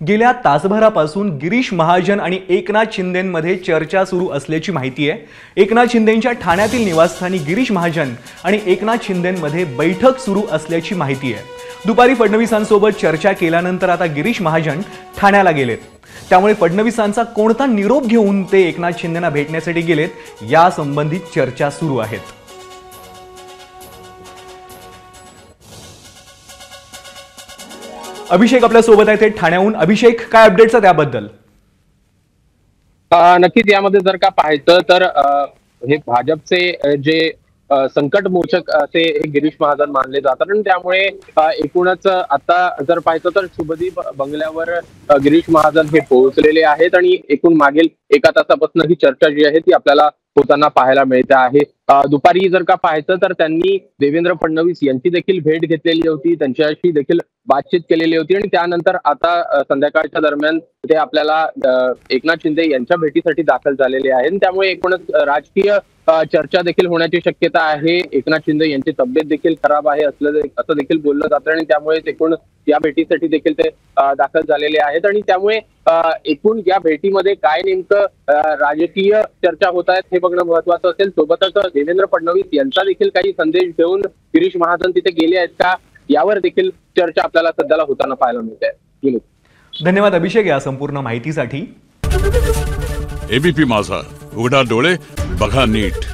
गेल्या तासभरापासून गिरीश महाजन आणि एकनाथ शिंदेंमध्ये चर्चा सुरू असल्याची माहिती आहे। एकनाथ शिंदेंच्या ठाण्यातील निवासस्थानी गिरीश महाजन आणि एकनाथ शिंदेंमध्ये बैठक सुरू असल्याची माहिती आहे। दुपारी फडणवीसांसोबत चर्चा केल्यानंतर आता गिरीश महाजन ठाण्याला गेलेत। त्यामुळे फडणवीसांचा कोणता निरोप घेऊन ते एकनाथ शिंदेंना भेटण्यासाठी गेलेत या संबंधित चर्चा सुरू आहेत। अभिषेक आपल्या सोबत आहे ठाण्याहून। अभिषेक, काय अपडेट्स आहेत त्याबद्दल? नक्कीच यामध्ये जर का पाहायचं तर हे भाजपचे जे संकट मोचक असे गिरीश महाजन मानले जातात आणि त्यामुळे एकूणच आता जर पाहायचं तर शुभदीप बंगल्यावर गिरीश महाजन हे पोहोचलेले आहेत आणि एकूण मागील एका तासापासून ही चर्चा जी आहे ती आपल्याला होताना पाहायला मिळते आहे। दुपारी जर का पाहायचं तर त्यांनी देवेंद्र फडणवीस यांची देखील भेट घेतलेली होती, त्यांच्याशी देखील बातचीत केलेली होती आणि त्यानंतर आता संध्याकाळच्या दरम्यान ते आपल्याला एकनाथ शिंदे यांच्या भेटीसाठी दाखल झालेले आहेत। त्यामुळे एकूणच राजकीय चर्चा देखील होण्याची शक्यता आहे। एकनाथ शिंदे यांची तब्येत देखील खराब आहे असं देखील बोललं जातं आणि त्यामुळे एकूण या भेटीसाठी देखील ते दाखल झालेले आहेत आणि त्यामुळे एकूण या भेटीमध्ये काय नेमकं राजकीय चर्चा होत आहेत हे बघणं महत्वाचं असेल। सोबतच देवेंद्र फडणवीस यांचा देखील काही संदेश घेऊन गिरीश महाजन तिथे गेले आहेत का यावर देखील चर्चा आपल्याला सध्याला होताना पाहायला मिळते। धन्यवाद अभिषेक या संपूर्ण माहितीसाठी। एबीपी माझा, उघडा डोळे बघा नीट।